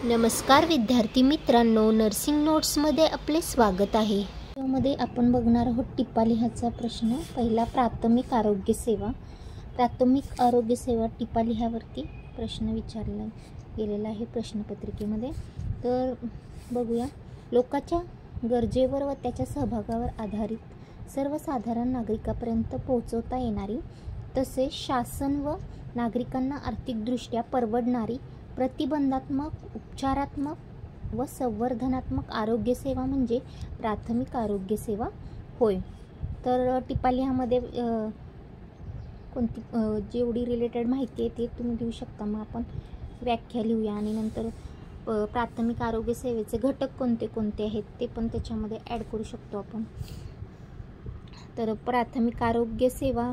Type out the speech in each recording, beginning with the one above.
नमस्कार विद्यार्थी मित्रांनो, नर्सिंग नोट्समध्ये आपले स्वागत आहे। यामध्ये आपण बघणार आहोत टिपा लिहायचा प्रश्न। पहिला प्राथमिक आरोग्य सेवा। प्राथमिक आरोग्य सेवा टिपा लिहावरती प्रश्न विचारला गेलेला आहे प्रश्नपत्रिकेमध्ये। तर बघूया, लोकांच्या गरजेवर व त्याच्या सहभागावर आधारित सर्वसाधारण नागरिकांपर्यंत पोहोचवता येणारी तसेच शासन व नागरिकांना आर्थिकदृष्ट्या परवडणारी प्रतिबंधात्मक, उपचारात्मक व संवर्धनात्मक आरोग्य सेवा म्हणजे प्राथमिक आरोग्य सेवा होय। तर टिपा लिहामध्ये कोणती जेवढी रिलेटेड माहिती आहे ते तुम्ही देऊ शकता। मग आपण व्याख्या लिहूया आणि नंतर प्राथमिक आरोग्य सेवेचे घटक कोणते कोणते आहेत ते पण त्याच्यामध्ये ॲड करू शकतो आपण। तर प्राथमिक आरोग्य सेवा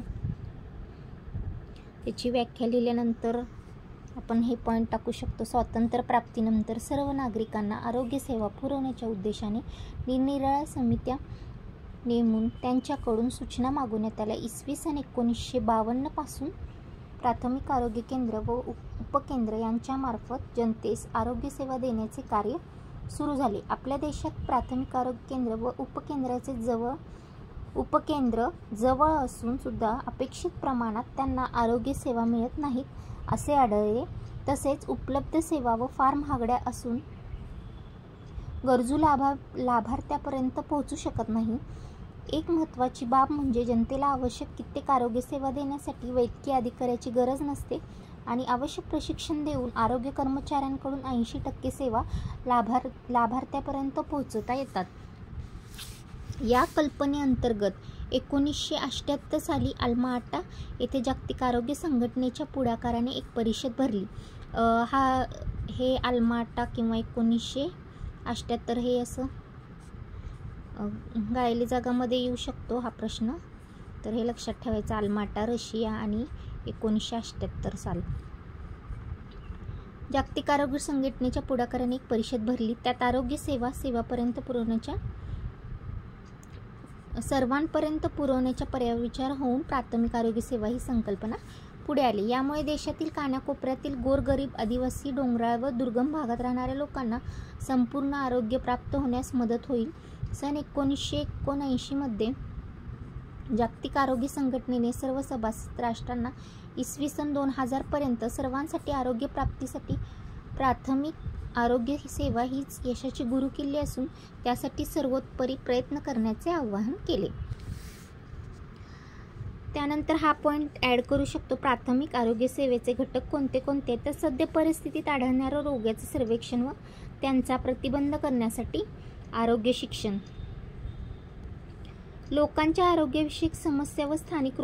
त्याची व्याख्या लिहिल्यानंतर आपण हे पॉईंट टाकू शकतो। स्वातंत्र्य प्राप्तीनंतर सर्व नागरिकांना आरोग्य सेवा पुरवण्याच्या उद्देशाने निरनिराळ्या समित्या नेमून त्यांच्याकडून सूचना मागवण्यात आल्या। इसवी सन 1952 पासून प्राथमिक आरोग्य केंद्र व उपकेंद्र यांच्यामार्फत जनतेस आरोग्य सेवा देण्याचे कार्य सुरू झाले। आपल्या देशात प्राथमिक आरोग्य केंद्र व उपकेंद्र जवळ असून सुद्धा अपेक्षित प्रमाणात त्यांना आरोग्य सेवा मिळत नाहीत असे आढळले। तसेच उपलब्ध सेवा व फार महागड्या असून गरजू लाभार्थ्यापर्यंत पोहोचू शकत नाही। एक महत्त्वाची बाब म्हणजे जनतेला आवश्यक कित्येक आरोग्य सेवा देण्यासाठी वैद्यकीय अधिकाऱ्याची गरज नसते आणि आवश्यक प्रशिक्षण देऊन आरोग्य कर्मचाऱ्यांकडून 80% सेवा लाभार्थ्यापर्यंत पोहोचवता येतात। या कल्पनेअंतर्गत 1978 साली अल्मा-आटा येथे जागतिक आरोग्य संघटनेच्या पुढाकाराने एक परिषद भरली। हे अल्मा-आटा किंवा 1978 हे असं गायली जागामध्ये येऊ शकतो हा प्रश्न। तर हे लक्षात ठेवायचं, अल्मा-आटा रशिया आणि 1978 साल। जागतिक आरोग्य संघटनेच्या पुढाकाराने एक परिषद भरली। त्यात आरोग्य सेवापर्यंत पुरवण्याच्या सर्वांपर्यंत पुरवण्याच्या पर्यायावर विचार होऊन प्राथमिक आरोग्य सेवा ही संकल्पना पुढे आली। यामुळे देशातील कानाकोपऱ्यातील गोरगरीब, आदिवासी, डोंगराळ व दुर्गम भागात राहणाऱ्या लोकांना संपूर्ण आरोग्य प्राप्त होण्यास मदत होईल। सन 1979 मध्ये जागतिक आरोग्य संघटनेने सर्व सभासद राष्ट्रांना इसवी सन 2000 पर्यंत सर्वांसाठी आरोग्य प्राप्तीसाठी प्राथमिक आरोग्य सेवा हीच यशाची गुरुकिल्ली असून त्यासाठी सर्वोत्तरी प्रयत्न करण्याचे आवाहन केले। त्यानंतर हा पॉईंट ॲड करू शकतो, प्राथमिक आरोग्य सेवेचे घटक कोणते कोणते। तर सद्य परिस्थितीत आढळणाऱ्या रोगाचे सर्वेक्षण व त्यांचा प्रतिबंध करण्यासाठी आरोग्य शिक्षण, लोकांच्या आरोग्यविषयक समस्या व स्थानिक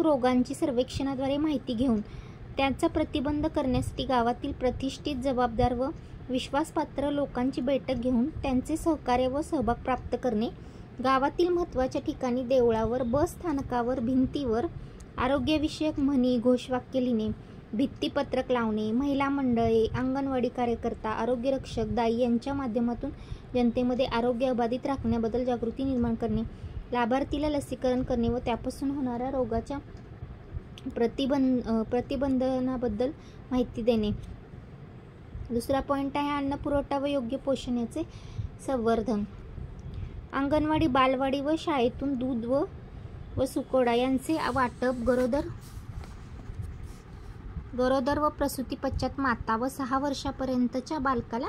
रोगांची सर्वेक्षणाद्वारे माहिती घेऊन त्यांचा प्रतिबंध करण्यासाठी गावातील प्रतिष्ठित, जबाबदार व विश्वासपात्र लोकांची बैठक घेऊन त्यांचे सहकार्य व सहभाग प्राप्त करणे, गावातील महत्त्वाच्या ठिकाणी, देवळावर, बस स्थानकावर, भिंतीवर आरोग्यविषयक म्हणी, घोषवाक्य लिहिणे, भित्तीपत्रक लावणे, महिला मंडळे, अंगणवाडी कार्यकर्ता, आरोग्यरक्षक, दाई यांच्या माध्यमातून जनतेमध्ये आरोग्य अबाधित राखण्याबद्दल जागृती निर्माण करणे, लाभार्थीला लसीकरण करणे व त्यापासून होणाऱ्या रोगाच्या प्रतिबंधनाबद्दल माहिती देणे। दुसरा पॉईंट आहे अन्न पुरवठा व योग्य पोषण याचे संवर्धन। अंगणवाडी, बालवाडी व शाळेतून दूध व सुकोडा यांचे वाटप गरोदर व प्रसूती पश्चात माता व 6 वर्षापर्यंतच्या बालकाला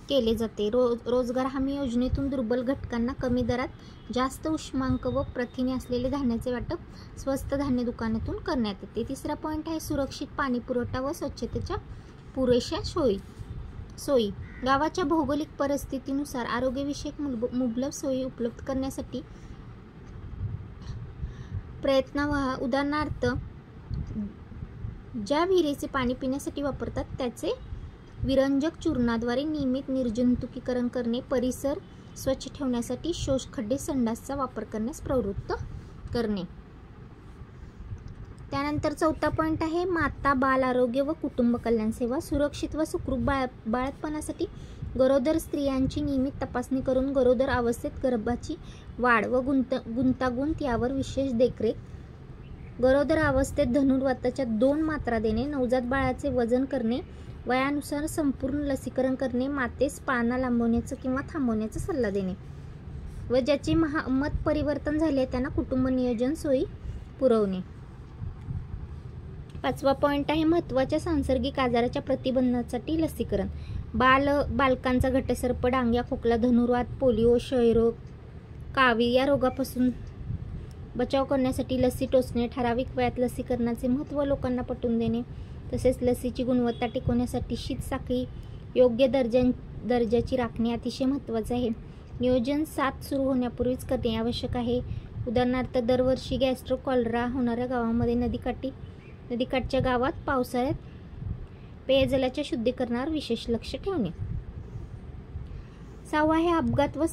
केले जाते। रोजगार हमी योजनेतून दुर्बल घटकांना कमी दरात जास्त उष्मांक व प्रथिने असलेले धान्याचे वाटप स्वस्त धान्य दुकानातून करण्यात येते। तिसरा पॉईंट आहे सुरक्षित पाणी पुरवठा व स्वच्छतेच्या पुरेशा सोयी। गावाच्या भौगोलिक परिस्थितीनुसार आरोग्यविषयक मुबलक सोयी उपलब्ध करण्यासाठी प्रयत्न व्हावा। उदाहरणार्थ, ज्या विहिरीचे पाणी पिण्यासाठी वापरतात त्याचे विरंजक चूर्णाद्वारे नियमित निर्जंतुकीकरण करणे, परिसर स्वच्छ ठेवण्यासाठी शोषखड्डे, संडासचा वापर करण्यास प्रवृत्त करणे। त्यानंतर चौथा पॉईंट आहे माता, बाल आरोग्य व कुटुंब कल्याण सेवा। सुरक्षित व सुखरूप बाळंतपणासाठी गरोदर स्त्रियांची नियमित तपासणी करून गरोदर अवस्थेत गर्भाची वाढ व गुंतागुंत यावर विशेष देखरेख, गरोदर अवस्थेत धनुर्वाताच्या 2 मात्रा देणे, नवजात बाळाचे वजन करणे वयानुसार संपूर्ण लसीकरण करणे, मातेस पाळणा लांबवण्याचं किंवा थांबवण्याचा सल्ला देणे व ज्याचे मत परिवर्तन झाले त्यांना कुटुंब नियोजन सोयी पुरवणे. 5वा पॉईंट आहे महत्त्वाच्या सांसर्गिक आजाराच्या प्रतिबंधासाठी लसीकरण. बालकांचा घटसर्प, डांग्या, खोकला, धनुर्वात, पोलिओ, क्षयरोग, कावीळ या रोगापासून बचाव करण्यासाठी लसी टोचणे, ठराविक वयात लसीकरणाचे महत्त्व लोकांना पटवून देणे, तसेच लसीची गुणवत्ता टिकवण्यासाठी शीतसाखळी योग्य दर्जाची राखणे अतिशय महत्त्वाचे आहे. नियोजन 7 सुरू होण्यापूर्वीच करणे आवश्यक आहे. उदाहरणार्थ दरवर्षी गॅस्ट्रो कॉलरा होणाऱ्या गावामध्ये नदीकाठच्या गावात पावसाळ्यात पेयजलाच्या शुद्धीकरणावर विशेष लक्ष ठेवणे. 6वा आहे अपघात व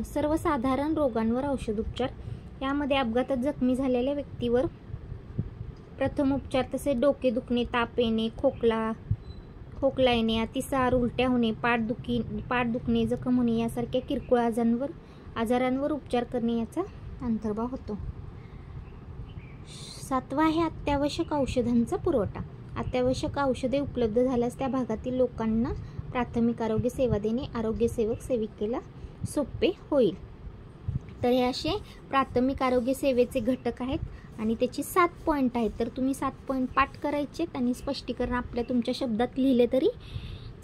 सर्वसाधारण रोगांवर औषधोपचार. यामध्ये अपघातात जखमी झालेल्या व्यक्तीवर प्रथम उपचार, तसेच डोके दुखणे, ताप येणे, खोकला येणे, अतिसार, उलट्या होणे, पाठ दुखणे, जखम होणे यासारख्या किरकोळ आजारांवर उपचार करणे याचा अंतर्भाव होतो. 7वा आहे अत्यावश्यक औषधांचा पुरवठा. अत्यावश्यक औषधे उपलब्ध झाल्यास त्या भागातील लोकांना प्राथमिक आरोग्य सेवा देणे आरोग्य सेविकेला सोपे होईल. तर हे असे प्राथमिक आरोग्य सेवेचे घटक आहेत आणि त्याची 7 पॉईंट आहेत. तर तुम्ही 7 पॉईंट पाठ करायचेत आणि स्पष्टीकरण तुमच्या शब्दात लिहिले तरी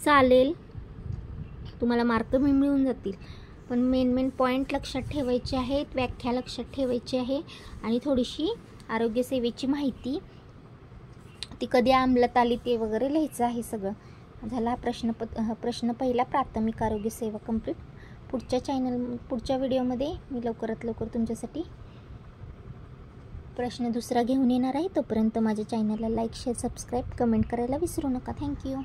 चालेल, तुम्हाला मार्क मिळून जातील. पण मेन पॉईंट लक्षात ठेवायचे आहेत, व्याख्या लक्षात ठेवायची आहे आणि थोडीशी आरोग्य सेवेची माहिती ती कधी अंमलात आली ते वगैरे लिहायचं आहे. सगळं झाला. प्रश्न पहिला प्राथमिक आरोग्य सेवा कंप्लीट. पुढच्या व्हिडिओमध्ये मी लवकरात लवकर तुमच्यासाठी प्रश्न दुसरा घेऊन येणार आहे. तोपर्यंत माझ्या चॅनलला लाईक, शेअर, सबस्क्राईब, कमेंट करायला विसरू नका. थँक्यू.